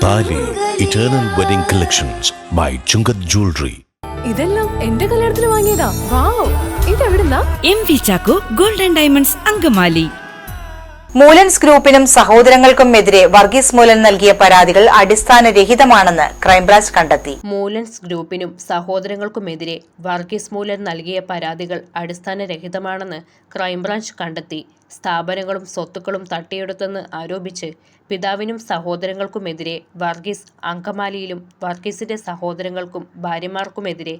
താലി eternal wedding collections by Chungath jewellery. ഇതെല്ലാം എന്റെ കല്യാണത്തിന് വാങ്ങിയതാ. വാവ്, ഇതെവിടുന്നാ? MV Chacko golden diamonds Angamaly. Moolans ഗ്രൂപ്പിനും സഹോദരങ്ങൾക്കും എതിരെ വർഗീസ് മൂലൻ നൽകിയ പരാതികൾ അടിസ്ഥാനരഹിതമാണെന്ന് ക്രൈംബ്രാഞ്ച് കണ്ടെത്തി. മൂലൻസ് ഗ്രൂപ്പിനും സഹോദരങ്ങൾക്കുമെതിരെ വർഗീസ് മൂലൻ നൽകിയ പരാതികൾ അടിസ്ഥാനരഹിതമാണെന്ന് ക്രൈംബ്രാഞ്ച് കണ്ടെത്തി. സ്ഥാപനങ്ങളും സ്വത്തുക്കളും തട്ടിയെടുത്തെന്ന് ആരോപിച്ച് പിതാവിനും സഹോദരങ്ങൾക്കുമെതിരെ വർഗീസ് അങ്കമാലിയിലും വർഗീസിന്റെ സഹോദരങ്ങൾക്കും ഭാര്യമാർക്കുമെതിരെ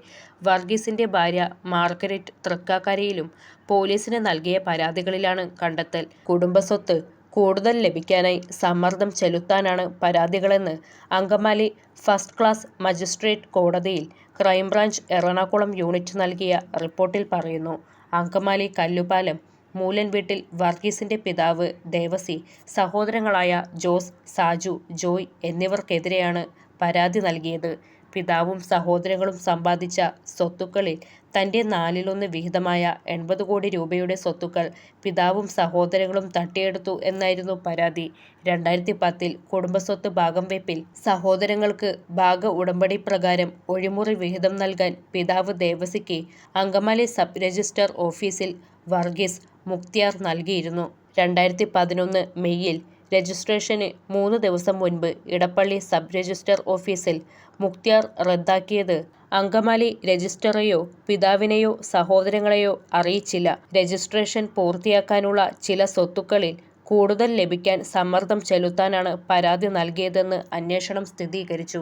വർഗീസിന്റെ ഭാര്യ മാർഗരറ്റ് തൃക്കാക്കരയിലും പോലീസിന് നൽകിയ പരാതികളിലാണ് കണ്ടെത്തൽ. കുടുംബസ്വത്ത് കൂടുതൽ ലഭിക്കാനായി സമ്മർദ്ദം ചെലുത്താനാണ് പരാതികളെന്ന് അങ്കമാലി ഫസ്റ്റ് ക്ലാസ് മജിസ്ട്രേറ്റ് കോടതിയിൽ ക്രൈംബ്രാഞ്ച് എറണാകുളം യൂണിറ്റ് നൽകിയ റിപ്പോർട്ടിൽ പറയുന്നു. അങ്കമാലി കല്ലുപാലം മൂലൻ വീട്ടിൽ വർഗീസിന്റെ പിതാവ് ദേവസി, സഹോദരങ്ങളായ ജോസ്, സാജു, ജോയ് എന്നിവർക്കെതിരെയാണ് പരാതി നൽകിയത്. പിതാവും സഹോദരങ്ങളും സമ്പാദിച്ച സ്വത്തുക്കളിൽ തന്റെ 1/4 വിഹിതമായ 80 കോടി രൂപയുടെ സ്വത്തുക്കൾ പിതാവും സഹോദരങ്ങളും തട്ടിയെടുത്തു എന്നായിരുന്നു പരാതി. 2010 കുടുംബസ്വത്ത് ഭാഗം വെപ്പിൽ സഹോദരങ്ങൾക്ക് ഭാഗ ഉടമ്പടി പ്രകാരം ഒഴിമുറി വിഹിതം നൽകാൻ പിതാവ് ദേവസിക്ക് അങ്കമാലി സബ് രജിസ്ട്രാർ ഓഫീസിൽ വർഗീസ് മുക്തിയാർ നൽകിയിരുന്നു. 2011 മെയ്യിൽ രജിസ്ട്രേഷന് 3 ദിവസം മുൻപ് ഇടപ്പള്ളി സബ് രജിസ്ട്രാർ ഓഫീസിൽ മുക്തിയാർ റദ്ദാക്കിയത് അങ്കമാലി രജിസ്ട്രാറെയോ പിതാവിനെയോ സഹോദരങ്ങളെയോ അറിയിച്ചില്ല. രജിസ്ട്രേഷൻ പൂർത്തിയാക്കാനുള്ള ചില സ്വത്തുക്കളിൽ കൂടുതൽ ലഭിക്കാൻ സമ്മർദ്ദം ചെലുത്താനാണ് പരാതി നൽകിയതെന്ന് അന്വേഷണം സ്ഥിരീകരിച്ചു.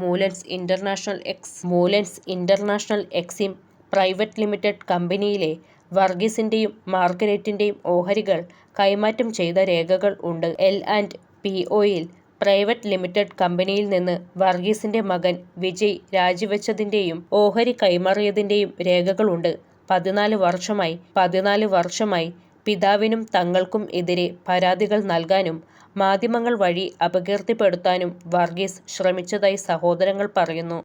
Moolans international Exim private limited കമ്പനിയിലെ വർഗീസിന്റെയും മാർഗരറ്റിന്റെയും ഓഹരികൾ കൈമാറ്റം ചെയ്ത രേഖകൾ ഉണ്ട്. L&P പ്രൈവറ്റ് ലിമിറ്റഡ് കമ്പനിയിൽ നിന്ന് വർഗീസിന്റെ മകൻ വിജയ് രാജിവെച്ചതിന്റെയും ഓഹരി കൈമാറിയതിന്റെയും രേഖകളുണ്ട്. 14 വർഷമായി പിതാവിനും തങ്ങൾക്കും എതിരെ പരാതികൾ നൽകാനും മാധ്യമങ്ങൾ വഴി അപകീർത്തിപ്പെടുത്താനും വർഗീസ് ശ്രമിച്ചതായി സഹോദരങ്ങൾ പറയുന്നു.